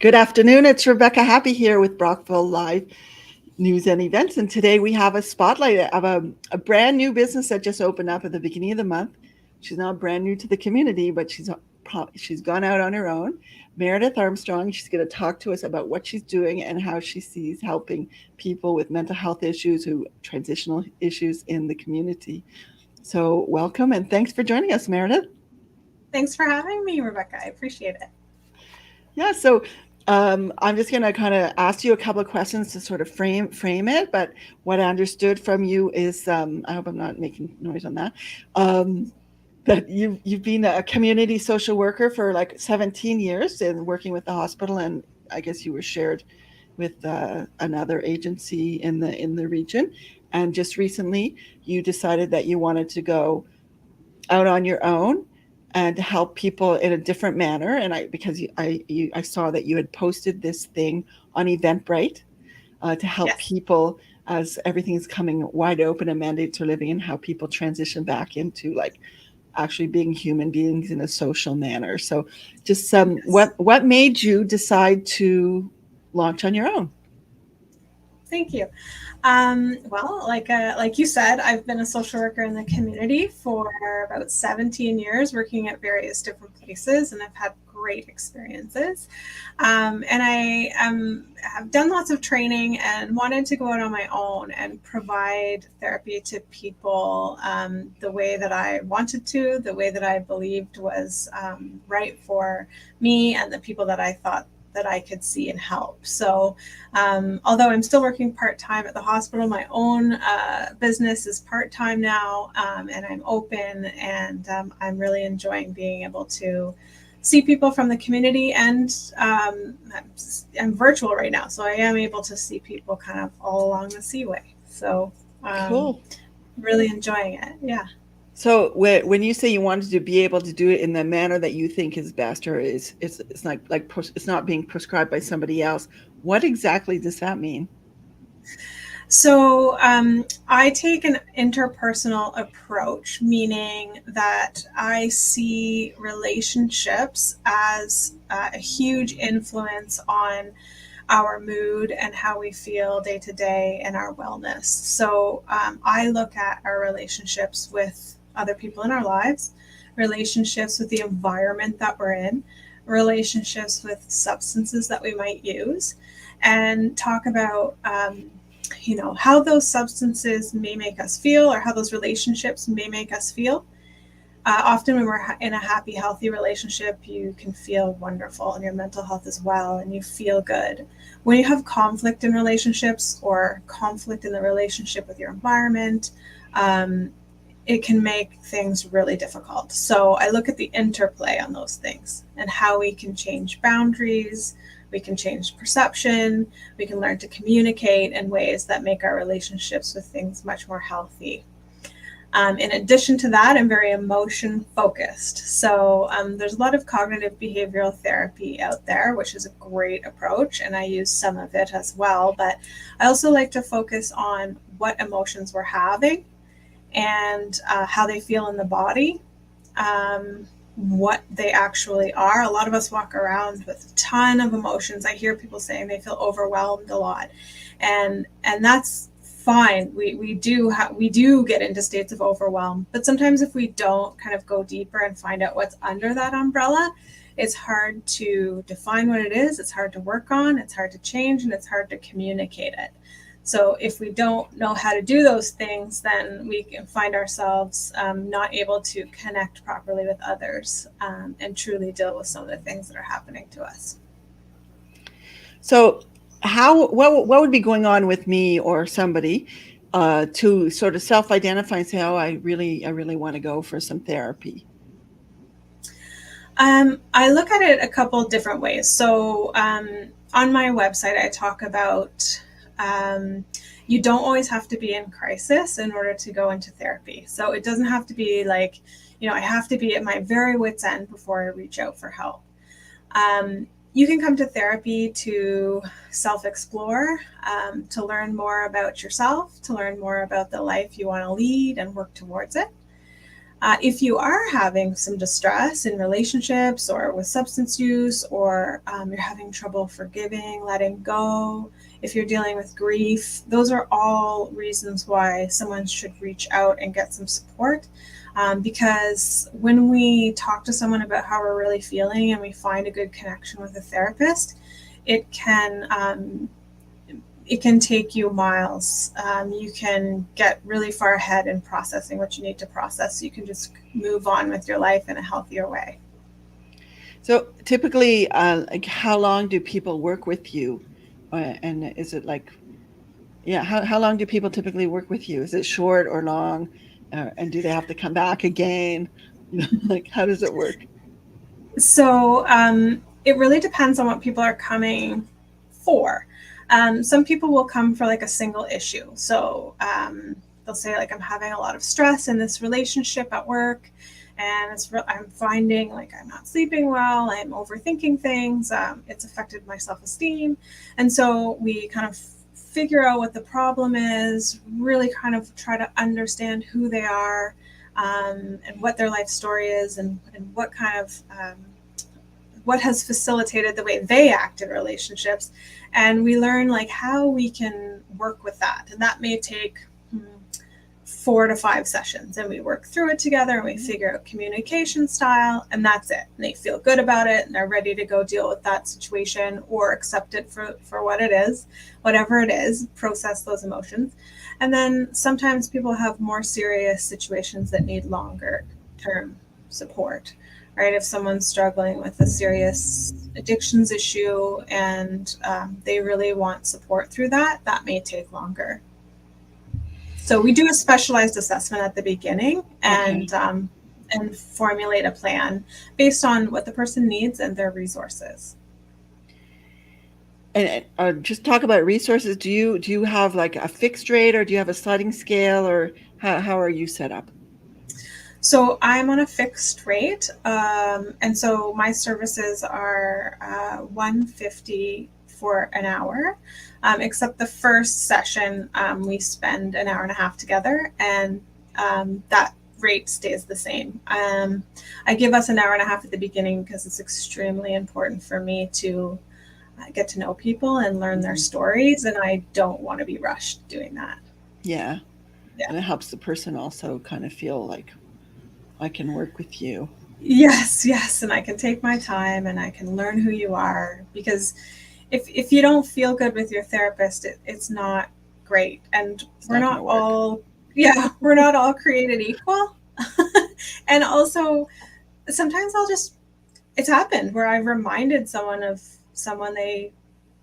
Good afternoon. It's Rebecca Happy here with Brockville Live News and Events. And today we have a spotlight of a brand new business that just opened up at the beginning of the month. She's not brand new to the community, but she's gone out on her own. Meredith Armstrong. She's going to talk to us about what she's doing and how she sees helping people with mental health issues, transitional issues in the community. So welcome and thanks for joining us, Meredith. Thanks for having me, Rebecca. I appreciate it. Yeah, so I'm just going to kind of ask you a couple of questions to sort of frame it. But what I understood from you is, I hope I'm not making noise on that, that you've been a community social worker for like 17 years and working with the hospital, and I guess you were shared with another agency in the region. And just recently, you decided that you wanted to go out on your own and to help people in a different manner. And I saw that you had posted this thing on Eventbrite to help Yes. people as everything's coming wide open and mandates are living, and how people transition back into like actually being human beings in a social manner. So just Yes. what made you decide to launch on your own? Thank you. Well, like you said, I've been a social worker in the community for about 17 years, working at various different places, and I've had great experiences. And I have done lots of training and wanted to go out on my own and provide therapy to people the way that I wanted to, the way that I believed was right for me and the people that I thought that I could see and help. So, although I'm still working part-time at the hospital, my own business is part-time now, and I'm open, and I'm really enjoying being able to see people from the community, and I'm virtual right now, so I am able to see people kind of all along the seaway. So, um, Cool. really enjoying it. Yeah. So when you say you wanted to be able to do it in the manner that you think is best, or it's not it's not being prescribed by somebody else, what exactly does that mean? So I take an interpersonal approach, meaning that I see relationships as a huge influence on our mood and how we feel day to day and our wellness. So I look at our relationships with other people in our lives, relationships with the environment that we're in, relationships with substances that we might use, and talk about how those substances may make us feel, or how those relationships may make us feel. Often when we're in a happy, healthy relationship, you can feel wonderful and your mental health as well, and you feel good. When you have conflict in relationships, or conflict in the relationship with your environment, um, it can make things really difficult. So I look at the interplay on those things and how we can change boundaries, we can change perception, we can learn to communicate in ways that make our relationships with things much more healthy. In addition to that, I'm very emotion focused. So there's a lot of cognitive behavioral therapy out there, which is a great approach, and I use some of it as well. But I also like to focus on what emotions we're having, and how they feel in the body, what they actually are. A lot of us walk around with a ton of emotions. I hear people saying they feel overwhelmed a lot, and that's fine. We do get into states of overwhelm, but sometimes if we don't kind of go deeper and find out what's under that umbrella, it's hard to define what it is. It's hard to work on. It's hard to change, and it's hard to communicate it. So if we don't know how to do those things, then we can find ourselves not able to connect properly with others, and truly deal with some of the things that are happening to us. So what would be going on with me or somebody to sort of self-identify and say, oh, I really want to go for some therapy? I look at it a couple different ways. So on my website, I talk about um, you don't always have to be in crisis in order to go into therapy. So it doesn't have to be like, I have to be at my very wit's end before I reach out for help. You can come to therapy to self explore, to learn more about yourself, to learn more about the life you want to lead and work towards it. If you are having some distress in relationships or with substance use, or you're having trouble forgiving, letting go, if you're dealing with grief, those are all reasons why someone should reach out and get some support. Because when we talk to someone about how we're really feeling and we find a good connection with a therapist, it can it can take you miles. You can get really far ahead in processing what you need to process. So you can just move on with your life in a healthier way. So typically, like how long do people work with you? And is it like, yeah, how long do people typically work with you? Is it short or long? And do they have to come back again? Like, how does it work? So it really depends on what people are coming for. Some people will come for like a single issue. So they'll say like, I'm having a lot of stress in this relationship at work, and I'm finding like I'm not sleeping well, I'm overthinking things, it's affected my self-esteem. And so we kind of figure out what the problem is, really kind of try to understand who they are, and what their life story is, and what kind of what has facilitated the way they act in relationships. And we learn like how we can work with that. And that may take 4 to 5 sessions, and we work through it together and we figure out communication style, and that's it. And they feel good about it and they're ready to go deal with that situation or accept it for what it is, whatever it is, process those emotions. And then sometimes people have more serious situations that need longer term support, right? If someone's struggling with a serious addictions issue and they really want support through that, that may take longer. So we do a specialized assessment at the beginning, and Okay. and formulate a plan based on what the person needs and their resources. And just talk about resources. Do you have like a fixed rate, or do you have a sliding scale, or how are you set up? So I'm on a fixed rate, and so my services are 150 for an hour. Except the first session, we spend an hour and a half together, and that rate stays the same. I give us an hour and a half at the beginning because it's extremely important for me to get to know people and learn their Mhm. stories, and I don't want to be rushed doing that. Yeah, Yeah. and it helps the person also kind of feel like I can work with you. Yes, yes, and I can take my time and I can learn who you are, because if you don't feel good with your therapist, it's not great. And It's we're not going to not work. all, yeah, we're not all created equal. And also sometimes it's happened where I've reminded someone of someone they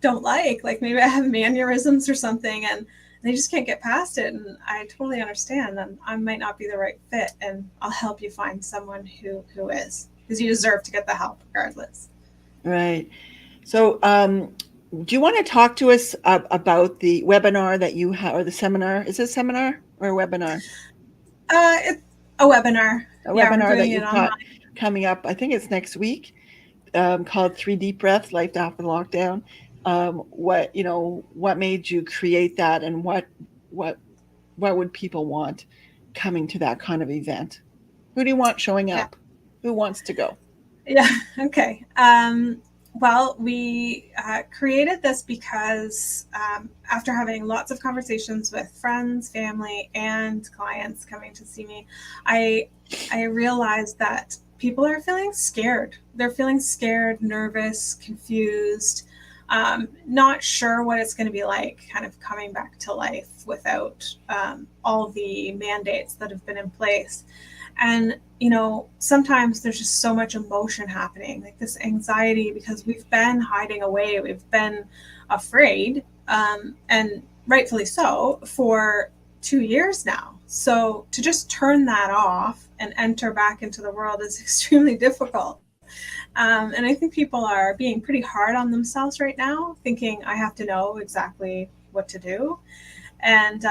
don't like maybe I have mannerisms or something, and they just can't get past it. And I totally understand that I might not be the right fit, and I'll help you find someone who is, because you deserve to get the help regardless. Right. So, do you want to talk to us about the webinar that you have, or the seminar? Is it a seminar or a webinar? It's a webinar. A Yeah, we're webinar that doing it you've online. got coming up. I think it's next week. Called Three Deep Breaths: Life After Lockdown. What made you create that, and what what would people want coming to that kind of event? Who do you want showing Yeah. up? Who wants to go? Yeah. Okay. Well, we created this because after having lots of conversations with friends, family, and clients coming to see me, I I realized that people are feeling scared. They're feeling scared, nervous, confused, not sure what it's going to be like, kind of coming back to life without all the mandates that have been in place. And sometimes there's just so much emotion happening, like this anxiety, because we've been hiding away, we've been afraid, and rightfully so, for 2 years now. So to just turn that off and enter back into the world is extremely difficult. And I think people are being pretty hard on themselves right now, thinking I have to know exactly what to do. And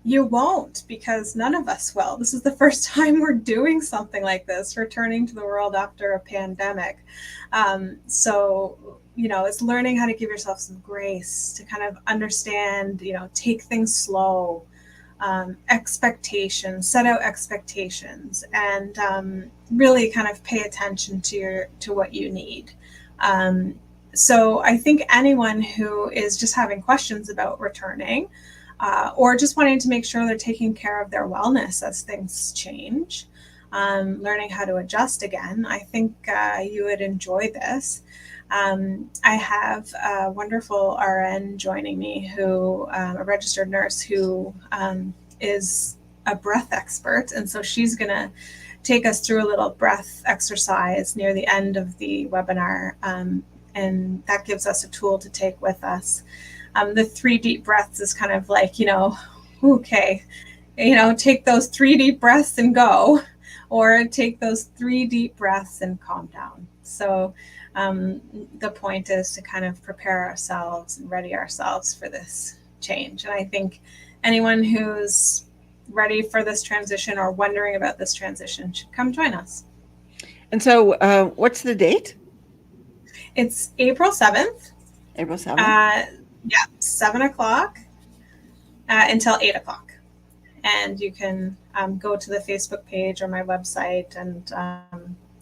you won't, because none of us will. This is the first time we're doing something like this, returning to the world after a pandemic. So it's learning how to give yourself some grace to kind of understand, take things slow, expectations, set out expectations, and really kind of pay attention to what you need. So I think anyone who is just having questions about returning, or just wanting to make sure they're taking care of their wellness as things change, learning how to adjust again, I think you would enjoy this. I have a wonderful RN joining me, who a registered nurse who is a breath expert, and so she's going to take us through a little breath exercise near the end of the webinar, and that gives us a tool to take with us. The 3 deep breaths is kind of like, okay, take those 3 deep breaths and go, or take those 3 deep breaths and calm down. So the point is to kind of prepare ourselves and ready ourselves for this change. And I think anyone who's ready for this transition or wondering about this transition should come join us. And so what's the date? It's April 7th. April 7th? 7 o'clock until 8 o'clock. And you can go to the Facebook page or my website, and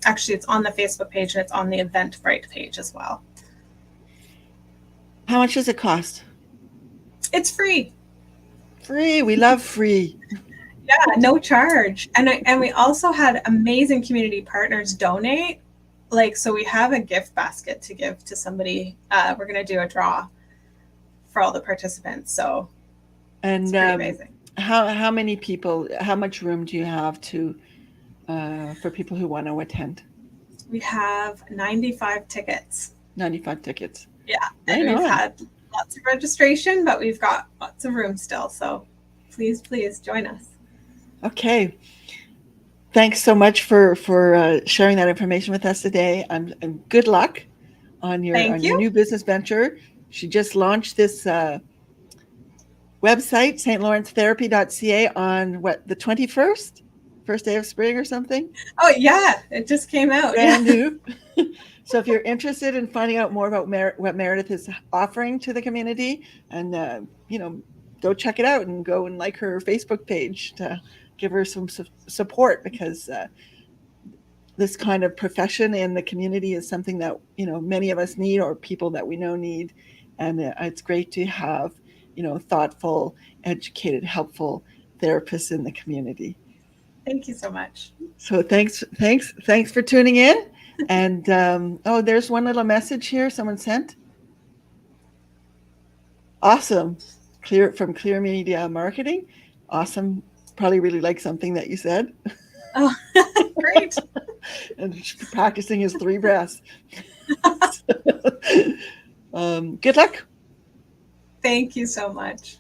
actually it's on the Facebook page and it's on the Eventbrite page as well. How much does it cost? It's free. Free. We love free. Yeah, no charge. And we also had amazing community partners donate. So we have a gift basket to give to somebody. We're going to do a draw for all the participants. So it's pretty amazing. How many people, how much room do you have for people who want to attend? We have 95 tickets. 95 tickets. Yeah. And we've had lots of registration, but we've got lots of room still. So please join us. Okay. Thanks so much for sharing that information with us today. And good luck on your new business venture. She just launched this website, stlawrencetherapy.ca, on the 21st? First day of spring or something? Oh, yeah. It just came out. Brand new. So if you're interested in finding out more about what Meredith is offering to the community, and go check it out and go and like her Facebook page to give her some support, because this kind of profession in the community is something that many of us need, or people that we know need, and it's great to have thoughtful, educated, helpful therapists in the community. Thank you so much. So thanks for tuning in. And there's one little message here someone sent. Awesome. From Clear Media Marketing. Awesome. Probably really like something that you said. Oh, great. And practicing his 3 breaths. Good luck. Thank you so much.